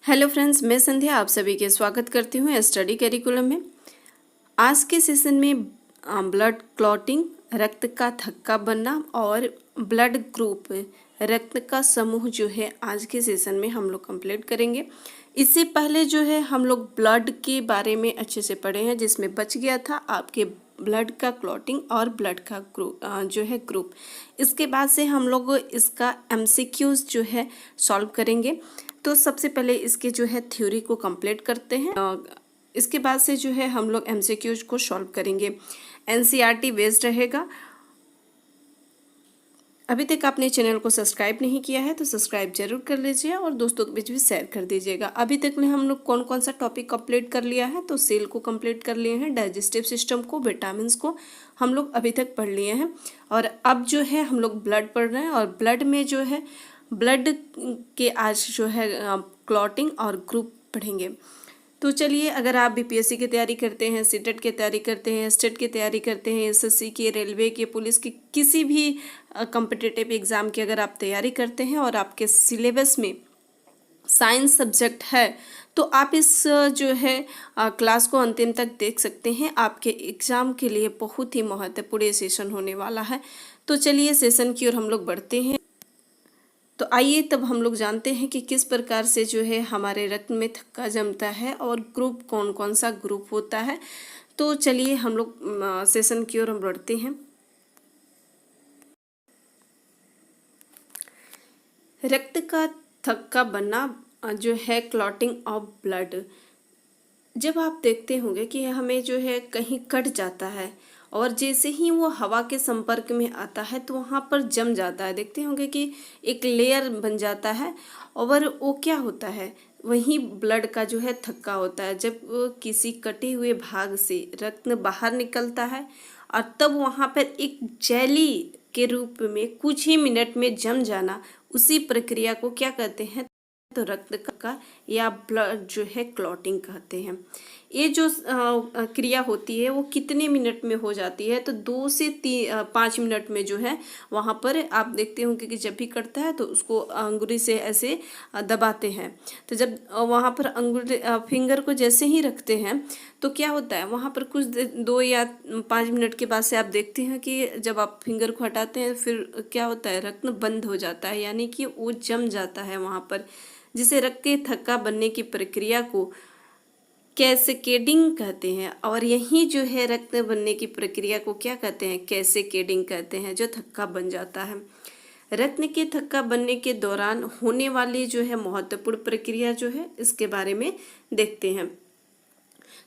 Hello friends, मैं संध्या आप सभी के स्वागत करती हूँ स्टडी करिकुलम में। आज के सेशन में ब्लड क्लॉटिंग, रक्त का थक्का बनना और ब्लड ग्रुप, रक्त का समूह जो है आज के सेशन में हम लोग कंप्लीट करेंगे। इससे पहले जो है हम लोग ब्लड के बारे में अच्छे से पढ़े हैं, जिसमें बच गया था आपके ब्लड का क्लॉटिंग और ब्लड का ग्रुप जो है ग्रुप। इसके बाद से हम लोग इसका एमसीक्यूज जो है सॉल्व करेंगे। तो सबसे पहले इसके जो है थ्योरी को कंप्लीट करते हैं। इसके बाद से जो है हम लोग एमसीक्यूज को सॉल्व करेंगे। एनसीईआरटी बेस्ड रहेगा। अभी तक आपने चैनल को सब्सक्राइब नहीं किया है तो सब्सक्राइब जरूर कर लीजिए और दोस्तों के बीच भी शेयर कर दीजिएगा। अभी तक में हम लोग कौन कौन सा टॉपिक कंप्लीट कर लिया है, तो सेल को कंप्लीट कर लिए हैं, डाइजेस्टिव सिस्टम को, विटामिन्स को हम लोग अभी तक पढ़ लिए हैं। और अब जो है हम लोग ब्लड पढ़ रहे हैं और ब्लड में जो है ब्लड के आज जो है क्लॉटिंग और ग्रुप पढ़ेंगे। तो चलिए, अगर आप बीपीएससी की तैयारी करते हैं, सीटेट की तैयारी करते हैं, स्टेट की तैयारी करते हैं, एसएससी की, रेलवे की, पुलिस की, किसी भी कॉम्पिटिटिव एग्ज़ाम की अगर आप तैयारी करते हैं और आपके सिलेबस में साइंस सब्जेक्ट है, तो आप इस जो है क्लास को अंतिम तक देख सकते हैं। आपके एग्ज़ाम के लिए बहुत ही महत्वपूर्ण सेशन होने वाला है। तो चलिए सेशन की ओर हम लोग बढ़ते हैं। तो आइए तब हम लोग जानते हैं कि किस प्रकार से जो है हमारे रक्त में थक्का जमता है और ग्रुप कौन कौन सा ग्रुप होता है। तो चलिए हम लोग सेशन की ओर हम बढ़ते हैं। रक्त का थक्का बनना जो है क्लॉटिंग ऑफ ब्लड। जब आप देखते होंगे कि हमें जो है कहीं कट जाता है और जैसे ही वो हवा के संपर्क में आता है तो वहाँ पर जम जाता है। देखते होंगे कि एक लेयर बन जाता है और वो क्या होता है, वही ब्लड का जो है थक्का होता है। जब किसी कटे हुए भाग से रक्त बाहर निकलता है और तब वहाँ पर एक जेली के रूप में कुछ ही मिनट में जम जाना, उसी प्रक्रिया को क्या कहते हैं, तो रक्त का या ब्लड जो है क्लॉटिंग कहते हैं। ये जो क्रिया होती है वो कितने मिनट में हो जाती है, तो 2 से 5 मिनट में जो है वहाँ पर आप देखते होंगे कि जब भी कटता है तो उसको अंगुली से ऐसे दबाते हैं। तो जब वहाँ पर अंगुली फिंगर को जैसे ही रखते हैं तो क्या होता है, वहाँ पर कुछ 2 या 5 मिनट के बाद से आप देखते हैं कि जब आप फिंगर को हटाते हैं फिर क्या होता है, रक्त बंद हो जाता है, यानी कि वो जम जाता है वहाँ पर, जिसे रक्त के थक्का बनने की प्रक्रिया को कैस्केडिंग कहते हैं। और यही जो है रक्त बनने की प्रक्रिया को क्या कहते हैं, कैस्केडिंग कहते हैं, जो थक्का बन जाता है। रक्त के थक्का बनने के दौरान होने वाली जो है महत्वपूर्ण प्रक्रिया जो है इसके बारे में देखते हैं।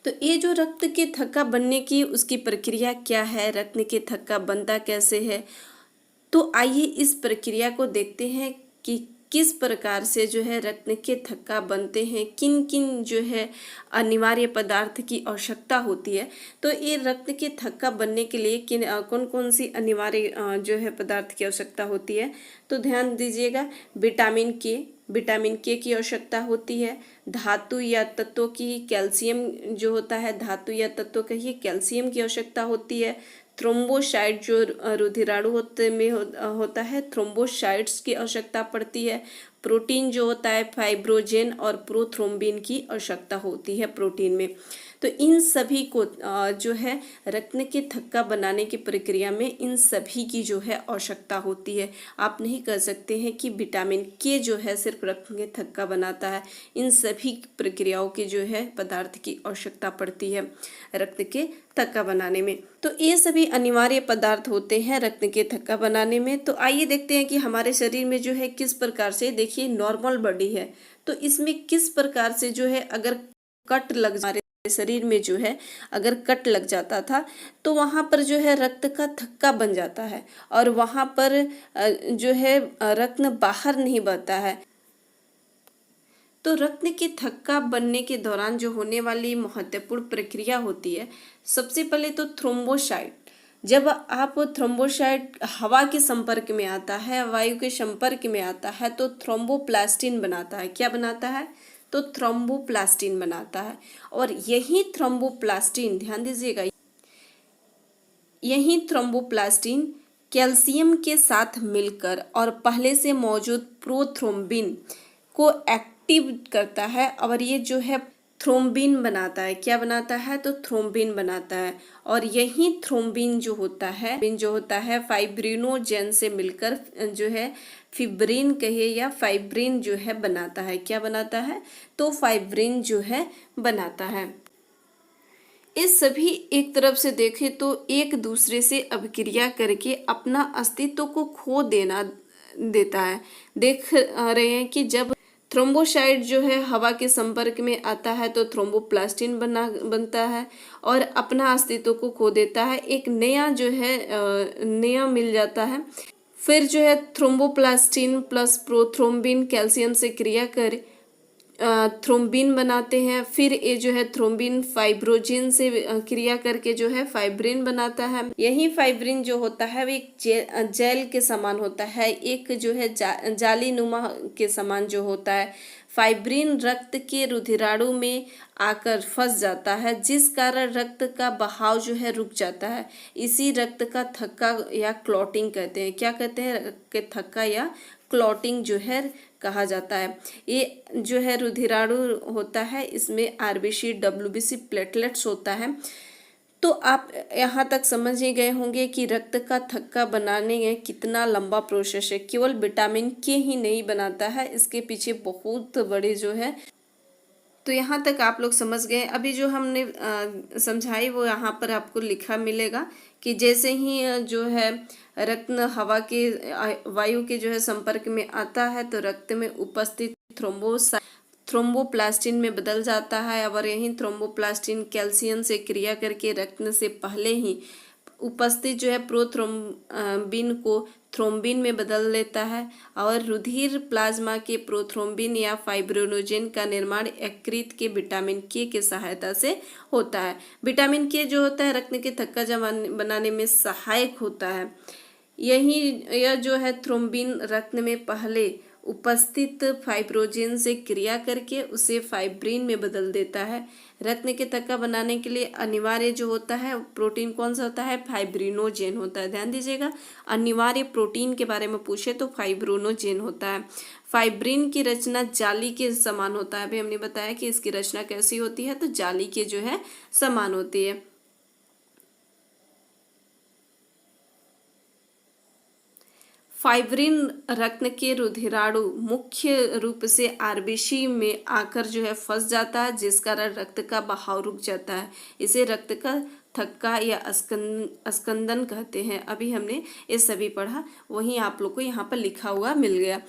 तो ये जो रक्त के थक्का बनने की उसकी प्रक्रिया क्या है, रक्त के थक्का बनता कैसे है, तो आइए इस प्रक्रिया को देखते हैं कि किस प्रकार से जो है रक्त के थक्का बनते हैं, किन किन जो है अनिवार्य पदार्थ की आवश्यकता होती है। तो ये रक्त के थक्का बनने के लिए किन कौन कौन सी अनिवार्य जो है पदार्थ की आवश्यकता होती है, तो ध्यान दीजिएगा। विटामिन के की आवश्यकता होती है। धातु या तत्वों की, कैल्शियम जो होता है धातु या तत्व कहिए, कैल्शियम की आवश्यकता होती है। थ्रोम्बोसाइट जो रुधिराणु होता है, थ्रोम्बोसाइट्स की आवश्यकता पड़ती है। प्रोटीन जो होता है फाइब्रोजेन और प्रोथ्रोम्बिन की आवश्यकता होती है प्रोटीन में। तो इन सभी को जो है रक्त के थक्का बनाने की प्रक्रिया में इन सभी की जो है आवश्यकता होती है। आप नहीं कह सकते हैं कि विटामिन के जो है सिर्फ रक्त के थक्का बनाता है, इन सभी प्रक्रियाओं की जो है पदार्थ की आवश्यकता पड़ती है रक्त के थक्का बनाने में। तो ये सभी अनिवार्य पदार्थ होते हैं रक्त के थक्का बनाने में। तो आइए देखते हैं कि हमारे शरीर में जो है किस प्रकार से, देखिए नॉर्मल बॉडी है तो इसमें किस प्रकार से जो है अगर कट लग हमारे शरीर में जो है अगर कट लग जाता था तो वहाँ पर जो है रक्त का थक्का बन जाता है और वहाँ पर जो है रक्त बाहर नहीं बहता है। तो रक्त के थक्का बनने के दौरान जो होने वाली महत्वपूर्ण प्रक्रिया होती है, सबसे पहले तो थ्रोम्बोसाइट। जब आप थ्रोम्बोसाइट हवा के संपर्क में आता है, वायु के संपर्क में आता है तो थ्रोम्बोप्लास्टिन बनाता है। क्या बनाता है, तो थ्रोम्बोप्लास्टिन बनाता है। और यही थ्रोम्बोप्लास्टिन, ध्यान दीजिएगा, यही थ्रोम्बोप्लास्टिन कैल्शियम के साथ मिलकर और पहले से मौजूद प्रोथ्रोम्बिन को एक्टिव करता है और ये जो है थ्रोम्बिन बनाता है। क्या बनाता है? तो थ्रोम्बिन बनाता है। और यही थ्रोम्बिन जो होता है फाइब्रिनोजेन से मिलकर जो है फिब्रिन कहिए या फाइब्रिन जो है बनाता है। क्या बनाता है? तो फाइब्रिन जो है बनाता है। इस सभी एक तरफ से देखें तो एक दूसरे से अभिक्रिया करके अपना अस्तित्व को खो देता है। देख रहे हैं कि जब थ्रोम्बोसाइट जो है हवा के संपर्क में आता है तो थ्रोम्बोप्लास्टिन बनता है और अपना अस्तित्व को खो देता है। एक नया जो है नया मिल जाता है। फिर जो है थ्रोम्बोप्लास्टिन प्लस प्रोथ्रोम्बिन कैल्शियम से क्रिया कर थ्रोम्बिन बनाते हैं। फिर ये जो है थ्रोम्बिन फाइब्रोजिन से क्रिया करके जो है फाइब्रिन बनाता है। यही फाइब्रिन जो होता है वो एक जेल के समान होता है, एक जो है जाली नुमा के समान जो होता है। फाइब्रिन रक्त के रुधिराणु में आकर फंस जाता है, जिस कारण रक्त का बहाव जो है रुक जाता है। इसी रक्त का थक्का या क्लॉटिंग कहते हैं। क्या कहते हैं? रक्त के थक्का या क्लॉटिंग जो है कहा जाता है। ये जो है रुधिराणु होता है, इसमें आरबीसी डब्ल्यूबीसी प्लेटलेट्स होता है। तो आप यहाँ तक समझ ही गए होंगे कि रक्त का थक्का बनाने में कितना लंबा प्रोसेस है। केवल विटामिन के ही नहीं बनाता है, इसके पीछे बहुत बड़े जो है। तो यहाँ तक आप लोग समझ गए। अभी जो हमने समझाई वो यहाँ पर आपको लिखा मिलेगा कि जैसे ही जो है रक्त हवा के वायु के जो है संपर्क में आता है तो रक्त में उपस्थित थ्रोम्बोप्लास्टिन में बदल जाता है और यही थ्रोम्बोप्लास्टिन कैल्शियम से क्रिया करके रक्त से पहले ही उपस्थित जो है प्रोथ्रोम्बिन को थ्रोम्बिन में बदल देता है और रुधिर प्लाज्मा के प्रोथ्रोम्बिन या फाइब्रिनोजेन का निर्माण यकृत के विटामिन के सहायता से होता है। विटामिन के जो होता है रक्त के थक्का बनाने में सहायक होता है। यह जो है थ्रोम्बिन रक्त में पहले उपस्थित फाइब्रोजिन से क्रिया करके उसे फाइब्रिन में बदल देता है। रक्त के थक्का बनाने के लिए अनिवार्य जो होता है प्रोटीन कौन सा होता है? फाइब्रिनोजेन होता है। ध्यान दीजिएगा, अनिवार्य प्रोटीन के बारे में पूछे तो फाइब्रिनोजेन होता है। फाइब्रिन की रचना जाली के समान होता है। अभी हमने बताया कि इसकी रचना कैसी होती है, तो जाली के जो है समान होती है। फाइब्रिन रक्त के रुधिराणु मुख्य रूप से आरबीसी में आकर जो है फंस जाता है, जिस कारण रक्त का बहाव रुक जाता है। इसे रक्त का थक्का या अस्कंदन कहते हैं। अभी हमने ये सभी पढ़ा, वहीं आप लोग को यहाँ पर लिखा हुआ मिल गया।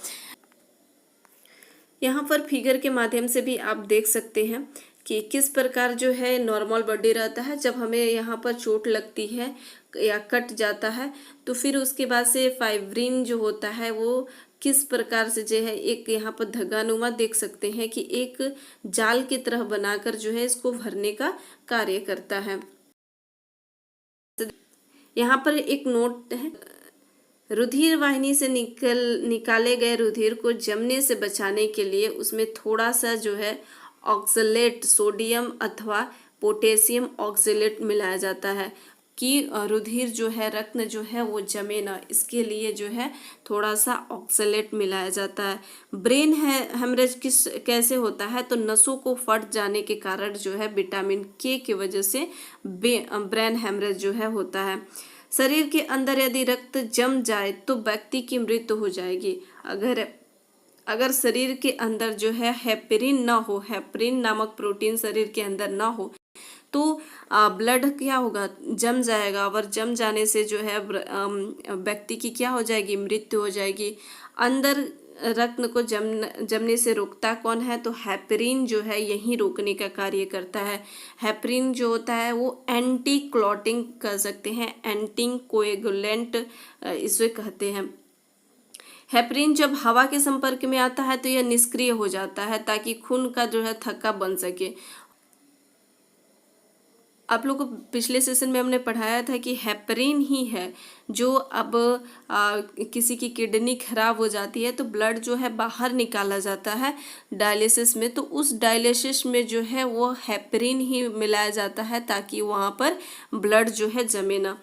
यहाँ पर फिगर के माध्यम से भी आप देख सकते हैं कि किस प्रकार जो है नॉर्मल बॉडी रहता है। जब हमें यहाँ पर चोट लगती है या कट जाता है तो फिर उसके बाद से फाइब्रिन जो होता है वो किस प्रकार से जो है एक यहाँ पर धगानुमा देख सकते हैं कि एक जाल की तरह बनाकर जो है इसको भरने का कार्य करता है। यहाँ पर एक नोट है, रुधिर वाहिनी से निकाले गए रुधिर को जमने से बचाने के लिए उसमें थोड़ा सा जो है ऑक्सलेट सोडियम अथवा पोटेशियम ऑक्सलेट मिलाया जाता है कि रुधिर जो है रक्त जो है वो जमे ना, इसके लिए जो है थोड़ा सा ऑक्सलेट मिलाया जाता है। ब्रेन हेमरेज कैसे होता है? तो नसों को फट जाने के कारण जो है विटामिन के की वजह से ब्रेन हेमरेज जो है होता है। शरीर के अंदर यदि रक्त जम जाए तो व्यक्ति की मृत्यु हो जाएगी। अगर शरीर के अंदर जो है हेपरिन ना हो, हेपरिन नामक प्रोटीन शरीर के अंदर ना हो तो ब्लड क्या होगा? जम जाएगा और जम जाने से जो है व्यक्ति की क्या हो जाएगी? मृत्यु हो जाएगी। अंदर रक्त को जमने से रोकता कौन है? तो हेपरिन जो है यही रोकने का कार्य करता है। हेपरिन जो होता है वो एंटी क्लॉटिंग कर सकते हैं, एंटी कोएगुलेंट इसे कहते हैं। हेपरिन जब हवा के संपर्क में आता है तो यह निष्क्रिय हो जाता है ताकि खून का जो है थक्का बन सके। आप लोग को पिछले सेशन में हमने पढ़ाया था कि हेपरिन ही है जो अब किसी की किडनी खराब हो जाती है तो ब्लड जो है बाहर निकाला जाता है डायलिसिस में, तो उस डायलिसिस में जो है वो हेपरिन ही मिलाया जाता है ताकि वहाँ पर ब्लड जो है जमे ना।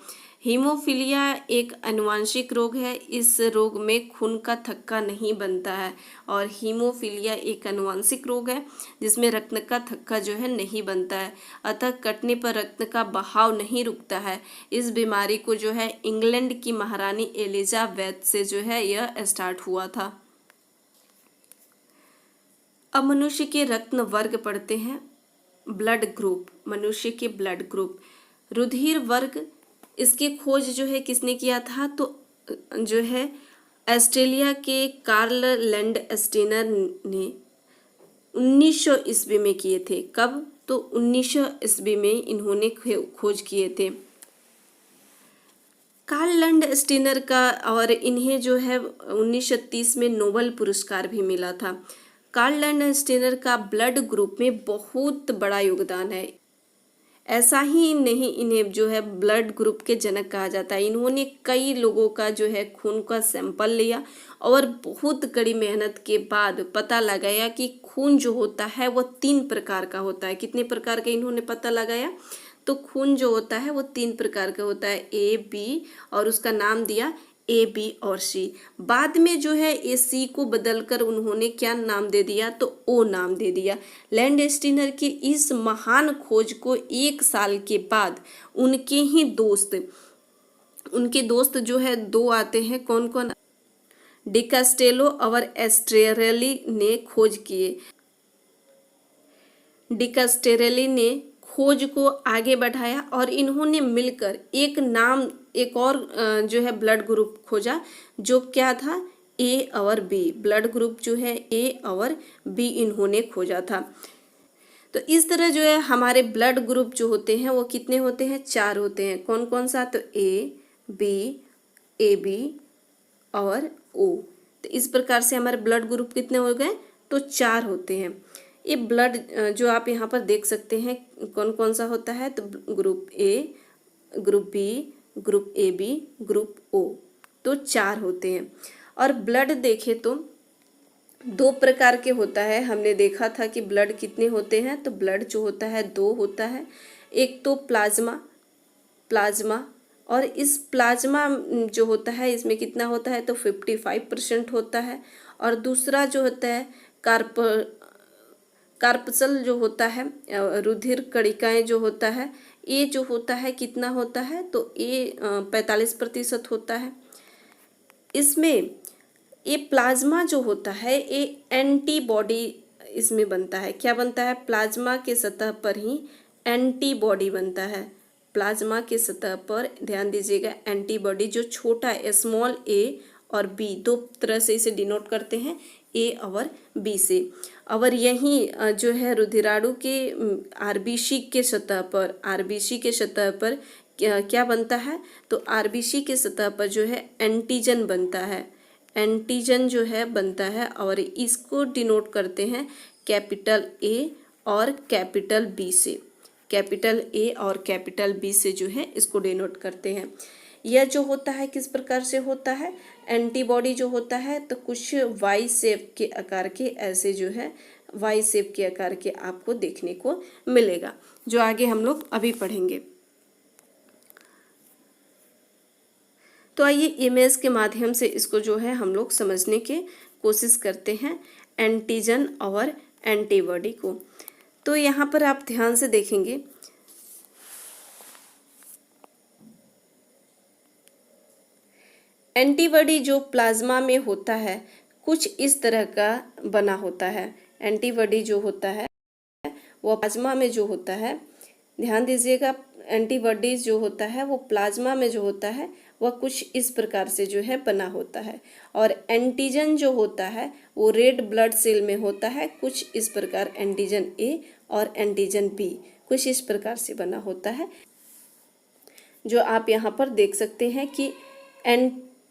हीमोफीलिया एक आनुवांशिक रोग है। इस रोग में खून का थक्का नहीं बनता है और हीमोफीलिया एक आनुवांशिक रोग है जिसमें रक्त का थक्का जो है नहीं बनता है, अतः कटने पर रक्त का बहाव नहीं रुकता है। इस बीमारी को जो है इंग्लैंड की महारानी एलिजाबेथ से जो है यह स्टार्ट हुआ था। अब मनुष्य के रक्त वर्ग पढ़ते हैं। ब्लड ग्रुप, मनुष्य के ब्लड ग्रुप, रुधिर वर्ग, इसकी खोज जो है किसने किया था? तो जो है ऑस्ट्रेलिया के कार्ल लैंडस्टीनर ने 1900 ईस्वी में किए थे। कब? तो 1900 ईस्वी में इन्होंने खोज किए थे। कार्ल लैंडस्टीनर का, और इन्हें जो है 1930 में नोबेल पुरस्कार भी मिला था। कार्ल लैंडस्टीनर का ब्लड ग्रुप में बहुत बड़ा योगदान है। ऐसा ही नहीं, इन्हें जो है ब्लड ग्रुप के जनक कहा जाता है। इन्होंने कई लोगों का जो है खून का सैंपल लिया और बहुत कड़ी मेहनत के बाद पता लगाया कि खून जो होता है वो 3 प्रकार का होता है। कितने प्रकार का इन्होंने पता लगाया? तो खून जो होता है वो 3 प्रकार का होता है, ए, बी, और उसका नाम दिया ए, बी और सी। बाद में जो है ए, सी को बदलकर उन्होंने क्या नाम दे दिया? तो ओ नाम दे दिया। लैंडस्टीनर की इस महान खोज को 1 साल के बाद उनके दोस्त जो है 2 आते हैं। कौन कौन? डिकास्टेलो और एस्ट्रेरेली ने खोज किए। डिकास्टेरेली ने खोज को आगे बढ़ाया और इन्होंने मिलकर एक और जो है ब्लड ग्रुप खोजा, जो क्या था? ए और बी। ब्लड ग्रुप जो है ए और बी इन्होंने खोजा था। तो इस तरह जो है हमारे ब्लड ग्रुप जो होते हैं वो कितने होते हैं? 4 होते हैं। कौन कौन सा? तो ए बी और ओ। तो इस प्रकार से हमारे ब्लड ग्रुप कितने हो गए? तो 4 होते हैं। ये ब्लड जो आप यहाँ पर देख सकते हैं कौन कौन सा होता है? तो group A, group B, group A B, group O, तो 4 होते हैं। और ब्लड देखें तो 2 प्रकार के होता है। हमने देखा था कि ब्लड कितने होते हैं? तो ब्लड जो होता है 2 होता है। एक तो प्लाज्मा, और इस प्लाज्मा जो होता है इसमें कितना होता है? तो 55% होता है। और दूसरा जो होता है कार्पसल जो होता है, रुधिर कणिकाएं जो होता है, ये जो होता है कितना होता है? तो ये 45% होता है। इसमें ये प्लाज्मा जो होता है ये एंटीबॉडी इसमें बनता है। क्या बनता है? प्लाज्मा के सतह पर ही एंटीबॉडी बनता है। प्लाज्मा के सतह पर ध्यान दीजिएगा, एंटीबॉडी जो छोटा है, स्मॉल ए और बी, 2 तरह से इसे डिनोट करते हैं, ए और बी से। और यहीं जो है रुधिराणु के आरबीसी के सतह पर क्या बनता है? तो आरबीसी के सतह पर जो है एंटीजन बनता है। एंटीजन जो है बनता है और इसको डिनोट करते हैं कैपिटल ए और कैपिटल बी से। कैपिटल ए और कैपिटल बी से जो है इसको डिनोट करते हैं। यह जो होता है किस प्रकार से होता है? एंटीबॉडी जो होता है तो कुछ वाई शेप के आकार के, ऐसे जो है वाई शेप के आकार के आपको देखने को मिलेगा, जो आगे हम लोग अभी पढ़ेंगे। तो आइए इमेज के माध्यम से इसको जो है हम लोग समझने की कोशिश करते हैं, एंटीजन और एंटीबॉडी को। तो यहाँ पर आप ध्यान से देखेंगे, एंटीबॉडी जो प्लाज्मा में होता है कुछ इस तरह का बना होता है। एंटीबॉडी जो होता है वो प्लाज्मा में जो होता है, ध्यान दीजिएगा, एंटीबॉडीज जो होता है वो प्लाज्मा में जो होता है वह कुछ इस प्रकार से जो है बना होता है। और एंटीजन जो होता है वो रेड ब्लड सेल में होता है, कुछ इस प्रकार, एंटीजन ए और एंटीजन बी कुछ इस प्रकार से बना होता है, जो आप यहाँ पर देख सकते हैं कि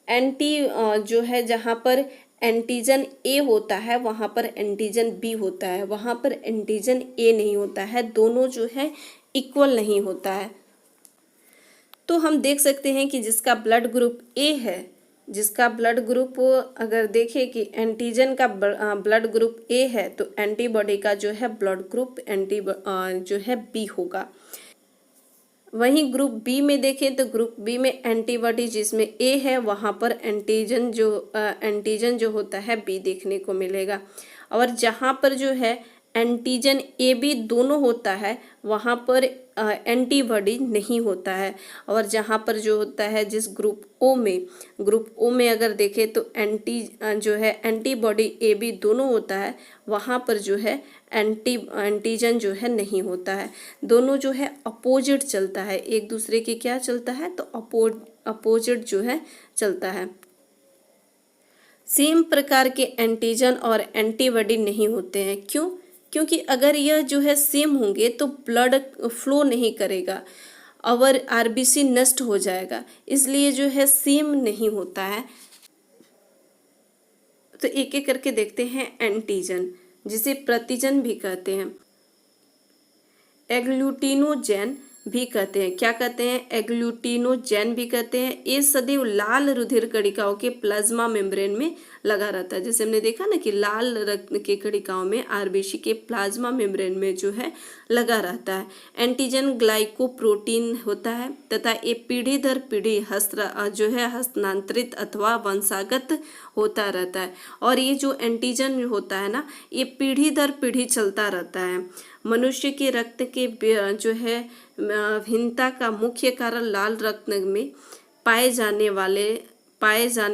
एंटी जो है जहाँ पर एंटीजन ए होता है वहाँ पर एंटीजन बी होता है, वहाँ पर एंटीजन ए नहीं होता है, दोनों जो है इक्वल नहीं होता है। तो हम देख सकते हैं कि जिसका ब्लड ग्रुप ए है, जिसका ब्लड ग्रुप अगर देखें कि एंटीजन का ब्लड ग्रुप ए है तो एंटीबॉडी का जो है ब्लड ग्रुप जो है बी होगा। वहीं ग्रुप बी में देखें तो ग्रुप बी में एंटीबॉडी जिसमें ए है वहाँ पर एंटीजन जो होता है बी देखने को मिलेगा। और जहाँ पर जो है एंटीजन ए बी दोनों होता है वहाँ पर एंटीबॉडी नहीं होता है। और जहाँ पर जो होता है जिस ग्रुप ओ में अगर देखें तो जो है एंटीबॉडी ए बी दोनों होता है, वहाँ पर जो है एंटीजन जो है नहीं होता है। दोनों जो है अपोजिट चलता है, एक दूसरे के क्या चलता है तो अपोजिट जो है चलता है। सेम प्रकार के एंटीजन और एंटीबॉडी नहीं होते हैं। क्यों? क्योंकि अगर यह जो है सेम होंगे तो ब्लड फ्लो नहीं करेगा और आरबीसी नष्ट हो जाएगा, इसलिए जो है सेम नहीं होता है। तो एक एक करके देखते हैं। एंटीजन जिसे प्रतिजन भी कहते हैं, एग्लूटिनोजेन भी कहते हैं। क्या कहते हैं? एग्लूटिनोजेन भी कहते हैं। ये सदैव लाल रुधिर कणिकाओं के प्लाज्मा मेम्ब्रेन में लगा रहता है। जैसे हमने देखा ना कि लाल रक्त के कणिकाओं में आरबीसी के प्लाज्मा मेम्ब्रेन में जो है लगा रहता है। एंटीजन ग्लाइकोप्रोटीन होता है तथा ये पीढ़ी दर पीढ़ी हस्तांतरित अथवा वंशागत होता रहता है। और ये जो एंटीजन होता है ना, ये पीढ़ी दर पीढ़ी चलता रहता है। मनुष्य के रक्त के जो है भिन्नता का मुख्य कारण लाल रक्त में पाए जाने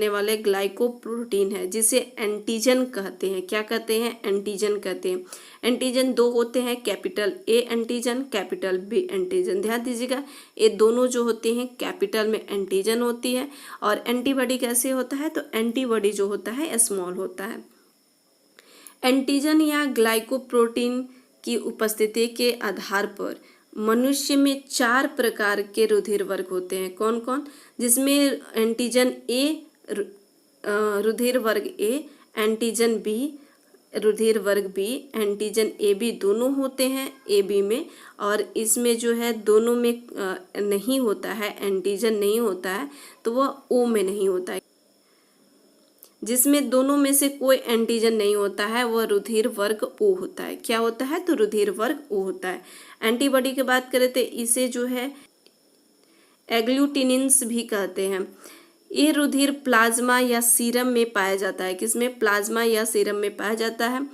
वाले ग्लाइकोप्रोटीन है, जिसे एंटीजन कहते हैं। क्या कहते हैं? एंटीजन कहते हैं। एंटीजन दो होते हैं, capital A antigen, capital B antigen. ध्यान दीजिएगा, ये दोनों जो होते हैं कैपिटल में एंटीजन होती है। और एंटीबॉडी कैसे होता है तो एंटीबॉडी जो होता है स्मॉल होता है। एंटीजन या ग्लाइकोप्रोटीन की उपस्थिति के आधार पर मनुष्य में 4 प्रकार के रुधिर वर्ग होते हैं। कौन कौन? जिसमें एंटीजन ए रुधिर वर्ग ए, एंटीजन बी रुधिर वर्ग बी, एंटीजन ए बी दोनों होते हैं ए बी में। और इसमें जो है दोनों में नहीं होता है, एंटीजन नहीं होता है तो वह ओ में नहीं होता है। जिसमें दोनों में से कोई एंटीजन नहीं होता है वह रुधिर वर्ग ओ होता है। क्या होता है तो रुधिर वर्ग ओ होता है। एंटीबॉडी की बात करें तो इसे जो है एग्लूटिनिन्स भी कहते हैं। ये रुधिर प्लाज्मा या सीरम में पाया जाता है। किसमें? प्लाज्मा या सीरम में पाया जाता है।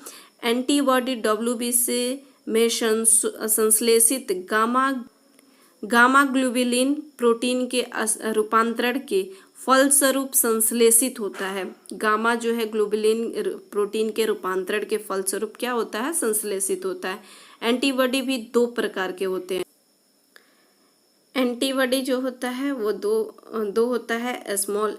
एंटीबॉडी डब्ल्यूबीसी में संश्लेषित गामा ग्लोबुलिन प्रोटीन के रूपांतरण के फलस्वरूप संश्लेषित होता है। गामा जो है ग्लोबुलिन प्रोटीन के रूपांतरण के फलस्वरूप क्या होता है? संश्लेषित होता है। एंटीबॉडी भी 2 प्रकार के होते हैं। एंटीबॉडी जो होता है वो दो होता है, स्मॉल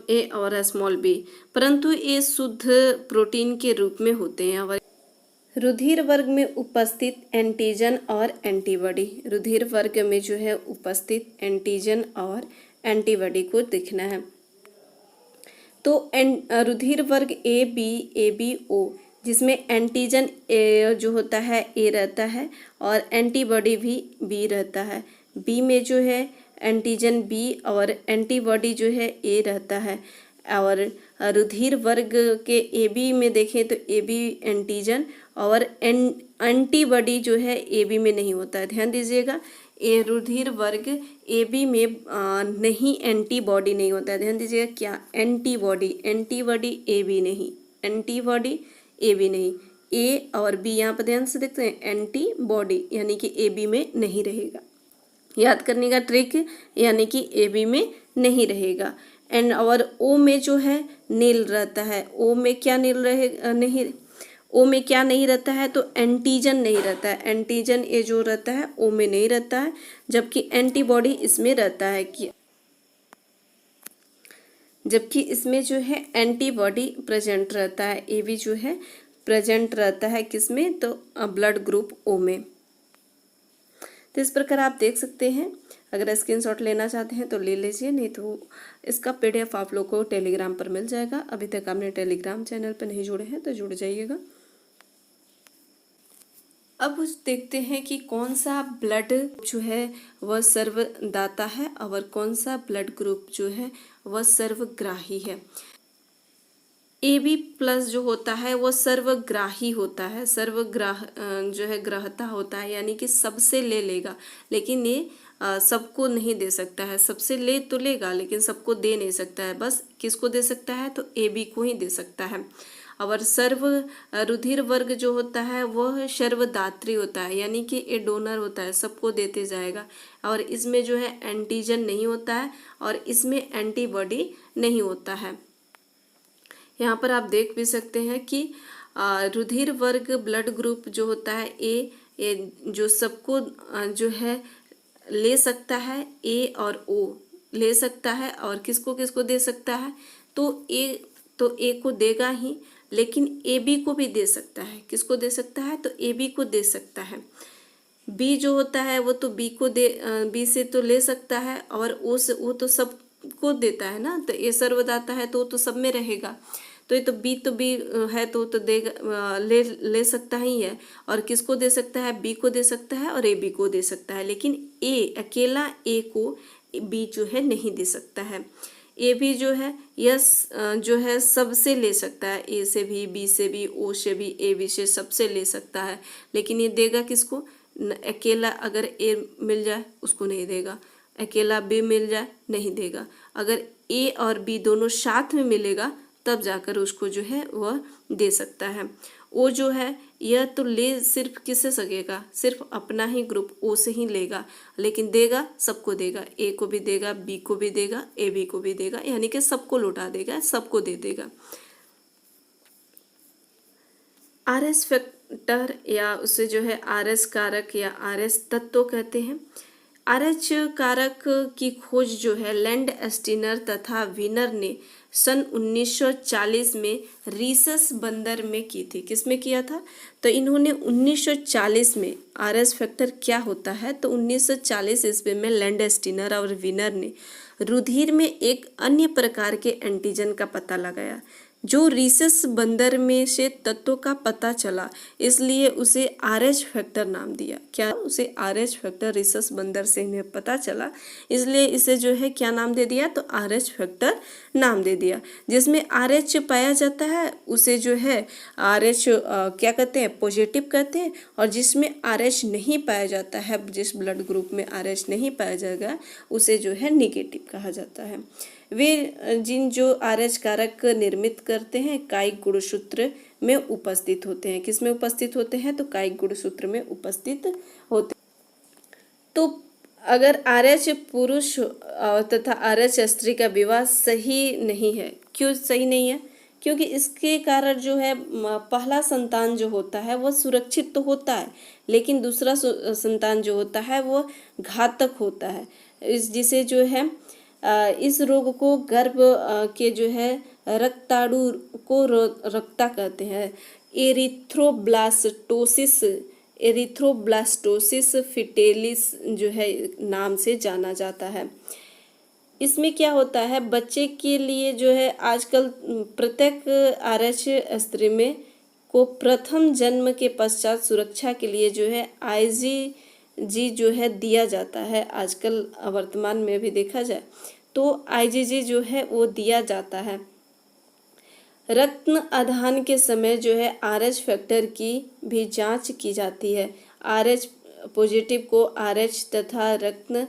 ए और स्मॉल बी, परंतु ये शुद्ध प्रोटीन के रूप में होते हैं। और रुधिर वर्ग में उपस्थित एंटीजन और एंटीबॉडी, रुधिर वर्ग में जो है उपस्थित एंटीजन और एंटीबॉडी को देखना है। तो रुधिर वर्ग ए बी ओ, जिसमें एंटीजन जो होता है ए रहता है और एंटीबॉडी भी बी रहता है। बी में जो है एंटीजन बी और एंटीबॉडी जो है ए रहता है। और रुधिर वर्ग के ए बी में देखें तो ए बी एंटीजन और एंटीबॉडी जो है ए बी में नहीं होता है। ध्यान दीजिएगा, ए रुधिर वर्ग ए बी में नहीं एंटीबॉडी नहीं होता है। ध्यान दीजिएगा, क्या? एंटीबॉडी ए बी नहीं, एंटीबॉडी ए बी नहीं, ए और बी यहाँ पर ध्यान से देखते हैं, एंटीबॉडी यानी कि ए बी में नहीं रहेगा। याद करने का ट्रिक, यानी कि ए बी में नहीं रहेगा। और ओ में जो है नील रहता है। ओ में क्या नील रहेगा? नहीं, ओ में क्या नहीं रहता है तो एंटीजन नहीं रहता है। एंटीजन ये जो रहता है ओ में नहीं रहता है, जबकि एंटीबॉडी इसमें रहता है। जबकि इसमें जो है एंटीबॉडी प्रेजेंट रहता है। ए भी जो है प्रेजेंट रहता है किसमें तो ब्लड ग्रुप ओ में। तो इस प्रकार आप देख सकते हैं। अगर स्क्रीनशॉट लेना चाहते हैं तो ले लीजिए, नहीं तो इसका पीडीएफ आप लोग को टेलीग्राम पर मिल जाएगा। अभी तक आपने टेलीग्राम चैनल पर नहीं जुड़े हैं तो जुड़ जाइएगा। अब देखते हैं कि कौन सा ब्लड जो है वह सर्वदाता है और कौन सा ब्लड ग्रुप जो है वह सर्वग्राही है। ए बी प्लस जो होता है वो सर्वग्राही होता है, जो है ग्राहता होता है, यानी कि सबसे ले लेगा, लेकिन ये सबको नहीं दे सकता है। सबसे ले तो लेगा लेकिन सबको दे नहीं सकता है, बस किसको दे सकता है तो ए बी को ही दे सकता है। और रुधिर वर्ग जो होता है वह सर्वदात्री होता है, यानी कि ये डोनर होता है, सबको देते जाएगा। और इसमें जो है एंटीजन नहीं होता है और इसमें एंटीबॉडी नहीं होता है। यहाँ पर आप देख भी सकते हैं कि रुधिर वर्ग ब्लड ग्रुप जो होता है ए जो सबको जो है ले सकता है, ए और ओ ले सकता है, और किसको किसको दे सकता है तो ए को देगा ही, लेकिन ए बी को भी दे सकता है। किसको दे सकता है तो ए बी को दे सकता है। बी जो होता है वो तो बी से तो ले सकता है, और ओ से वो तो सबको देता है ना, तो ए सर्वदाता है तो वो तो सब में रहेगा। तो ये तो बी है तो देगा, ले सकता ही है। और किसको दे सकता है, बी को दे सकता है और ए बी को दे सकता है, लेकिन अकेला ए को बी जो है नहीं दे सकता है। ए भी जो है यस जो है सबसे ले सकता है, ए से भी, बी से भी, ओ से भी, ए बी से, सबसे ले सकता है, लेकिन ये देगा किसको, अकेला अगर ए मिल जाए उसको नहीं देगा, अकेला बी मिल जाए नहीं देगा। अगर ए और बी दोनों साथ में मिलेगा तब जाकर उसको जो है वह दे सकता है। ओ जो है यह तो ले सिर्फ किससे सकेगा, सिर्फ अपना ही ग्रुप ओ से ही लेगा, लेकिन देगा सबको देगा, ए को भी देगा, बी को भी देगा, ए बी को भी देगा, यानी कि सबको लौटा देगा, सबको दे देगा। आर एस फैक्टर या उसे जो है आर एस कारक या आर एस तत्व कहते हैं। आर एच कारक की खोज जो है लैंड एस्टिनर तथा वीनर ने सन 1940 में रीसस बंदर में की थी। किस में किया था तो इन्होंने 1940 में आर एस फैक्टर क्या होता है तो 1940 ईस्वी में लैंड एस्टिनर और वीनर ने रुधिर में एक अन्य प्रकार के एंटीजन का पता लगाया जो रीसस बंदर में से तत्व का पता चला, इसलिए उसे आर एच फैक्टर नाम दिया। क्या, उसे आर एच फैक्टर रीसस बंदर से इन्हें पता चला, इसलिए इसे जो है क्या नाम दे दिया तो आर एच फैक्टर नाम दे दिया। जिसमें आर एच पाया जाता है उसे जो है आर एच क्या कहते हैं पॉजिटिव कहते हैं, और जिसमें आर एच नहीं पाया जाता है, जिस ब्लड ग्रुप में आर एच नहीं पाया जाएगा उसे जो है निगेटिव कहा जाता है। वे जिन जो आर एच कारक निर्मित करते हैं कायिक गुणसूत्र में उपस्थित होते हैं। किस में उपस्थित होते हैं तो कायिक गुणसूत्र में उपस्थित होते हैं। तो अगर आर एच पुरुष तथा आर एच स्त्री का विवाह सही नहीं है, क्यों सही नहीं है, क्योंकि इसके कारण जो है पहला संतान जो होता है वह सुरक्षित तो होता है, लेकिन दूसरा संतान जो होता है वह घातक होता है। जिसे जो है इस रोग को गर्भ के जो है रक्ताणु को रक्ता कहते हैं। एरिथ्रोब्लास्टोसिस फिटेलिस जो है नाम से जाना जाता है। इसमें क्या होता है बच्चे के लिए जो है आजकल प्रत्येक आर एच स्त्री में को प्रथम जन्म के पश्चात सुरक्षा के लिए जो है IgG जो है दिया जाता है। आजकल वर्तमान में भी देखा जाए तो IgG जो है वो दिया जाता है। रक्त आधान के समय जो है RH फैक्टर की भी जांच की जाती है। RH पॉजिटिव को RH तथा रक्त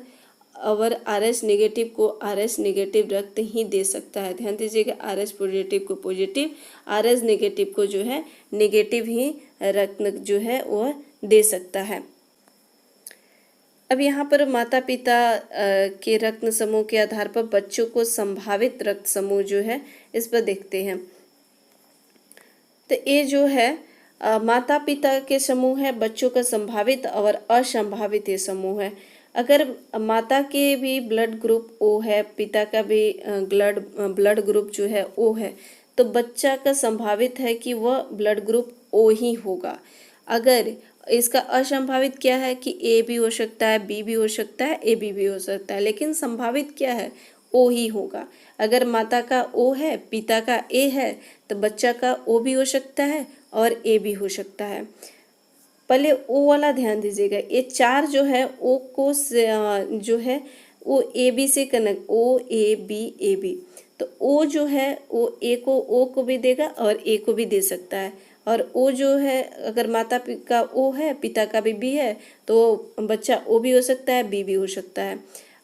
और RH नेगेटिव को RH नेगेटिव रक्त ही दे सकता है। ध्यान दीजिएगा, RH पॉजिटिव को पॉजिटिव, RH नेगेटिव को जो है नेगेटिव ही रक्त जो है वह दे सकता है। अब यहाँ पर माता पिता के रक्त समूह के आधार पर बच्चों को संभावित रक्त समूह जो है इस पर देखते हैं। तो ये जो है माता पिता के समूह है, बच्चों का संभावित और असंभावित ये समूह है। अगर माता के भी ब्लड ग्रुप O है, पिता का भी ब्लड ग्रुप जो है O है, तो बच्चा का संभावित है कि वह ब्लड ग्रुप O ही होगा। अगर इसका असंभावित क्या है कि A भी हो सकता है, B भी हो सकता है, AB भी हो सकता है, लेकिन संभावित क्या है O ही होगा। अगर माता का O है, पिता का A है, तो बच्चा का O भी हो सकता है और A भी हो सकता है। पहले O वाला ध्यान दीजिएगा, ये चार जो है O को जो है वो AB से connect, O A B A B, तो ओ जो है वो ओ को भी देगा और ए को भी दे सकता है। और ओ जो है अगर माता का ओ है, पिता का भी बी है, तो बच्चा ओ भी हो सकता है, बी भी हो सकता है।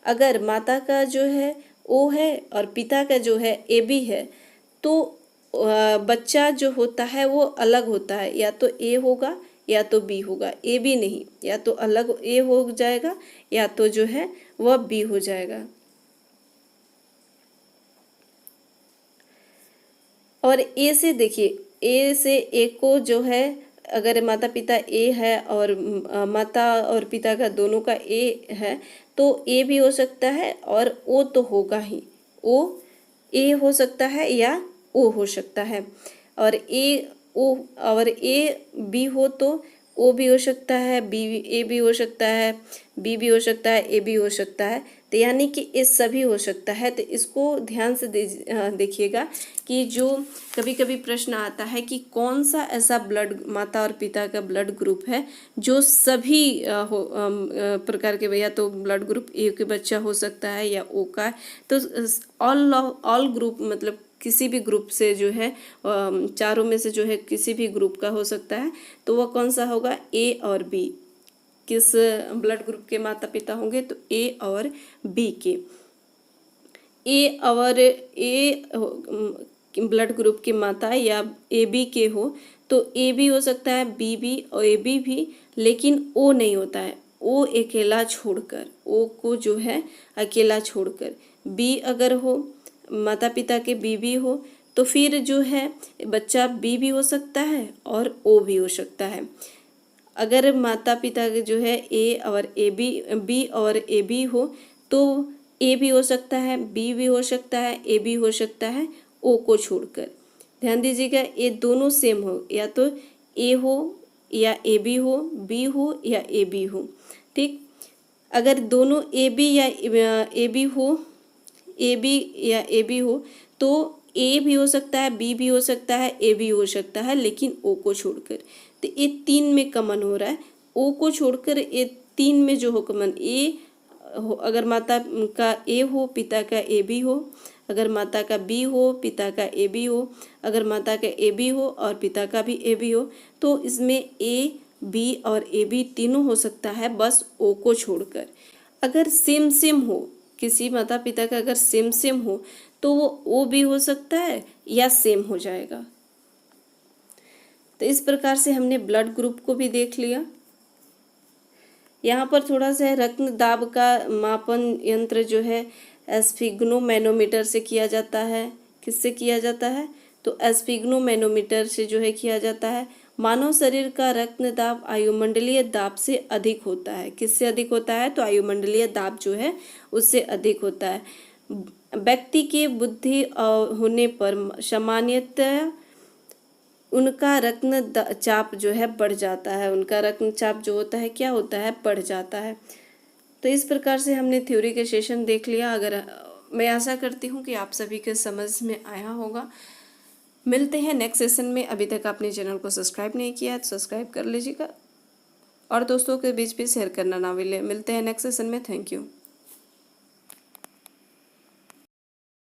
अगर माता का जो है ओ है और पिता का जो है ए बी है, तो बच्चा जो होता है वो अलग होता है, या तो ए होगा या तो बी होगा, ए बी नहीं, या तो अलग ए हो जाएगा या तो जो है वह बी हो जाएगा। और ए से देखिए, ए से ए को जो है अगर माता पिता ए है और माता और पिता का दोनों का ए है, तो ए भी हो सकता है और ओ तो होगा ही, ओ ए हो सकता है या ओ हो सकता है। और ए बी हो तो ओ भी हो सकता है, बी ए भी हो सकता है, बी भी हो सकता है, ए भी हो सकता है। तो यानी कि ये सभी हो सकता है। तो इसको ध्यान से देखिएगा कि जो कभी कभी प्रश्न आता है कि कौन सा ऐसा ब्लड, माता और पिता का ब्लड ग्रुप है जो सभी प्रकार के, या तो ब्लड ग्रुप ए के बच्चा हो सकता है या ओ का। तो ऑल ग्रुप मतलब किसी भी ग्रुप से जो है, चारों में से जो है किसी भी ग्रुप का हो सकता है। तो वह कौन सा होगा, ए और बी। किस ब्लड ग्रुप के माता पिता होंगे, तो ए और बी के। ए और ए ब्लड ग्रुप की माता या ए बी के हो तो ए भी हो सकता है, बी भी और ए बी भी, लेकिन ओ नहीं होता है। ओ अकेला छोड़कर, ओ को जो है अकेला छोड़कर। बी अगर हो, माता पिता के बी भी हो, तो फिर जो है बच्चा बी भी हो सकता है और ओ भी हो सकता है। अगर माता पिता के जो है ए और ए बी, बी और ए बी हो, तो ए भी हो सकता है, बी भी हो सकता है, ए भी हो सकता है, ओ को छोड़कर। ध्यान दीजिएगा, ये दोनों सेम हो, या तो ए हो या ए बी हो, बी हो या ए बी हो। ठीक, अगर दोनों ए बी या ए बी हो, ए बी या ए बी हो, तो ए भी हो सकता है, बी भी हो सकता है, ए भी हो सकता है, लेकिन ओ को छोड़कर। तो ये तीन में कॉमन हो रहा है, ओ को छोड़कर ये तीन में जो हो कॉमन, ए हो अगर माता का ए हो, पिता का ए बी हो, अगर माता का बी हो, पिता का ए बी हो, अगर माता का ए बी हो और पिता का भी ए बी हो, तो इसमें ए बी और ए बी तीनों हो सकता है, बस ओ को छोड़कर। अगर सेम सेम हो, किसी माता पिता का अगर सेम सेम हो, तो वो ओ भी हो सकता है या सेम हो जाएगा। तो इस प्रकार से हमने ब्लड ग्रुप को भी देख लिया। यहाँ पर थोड़ा सा रक्त दाब का मापन यंत्र जो है एस्फिग्नोमैनोमीटर से किया जाता है। किससे किया जाता है, तो एस्फिग्नोमैनोमीटर से जो है किया जाता है। मानव शरीर का रक्त दाब वायुमंडलीय दाब से अधिक होता है। किससे अधिक होता है, तो वायुमंडलीय दाब जो है उससे अधिक होता है। व्यक्ति के बुद्धि होने पर सामान्यतः उनका रक्तचाप जो है बढ़ जाता है। उनका रक्तचाप जो होता है क्या होता है, बढ़ जाता है। तो इस प्रकार से हमने थ्योरी के सेशन देख लिया। अगर मैं आशा करती हूँ कि आप सभी के समझ में आया होगा। मिलते हैं नेक्स्ट सेशन में। अभी तक आपने चैनल को सब्सक्राइब नहीं किया है तो सब्सक्राइब कर लीजिएगा और दोस्तों के बीच भी शेयर करना ना भूलें। मिलते हैं नेक्स्ट सेशन में। Thank you.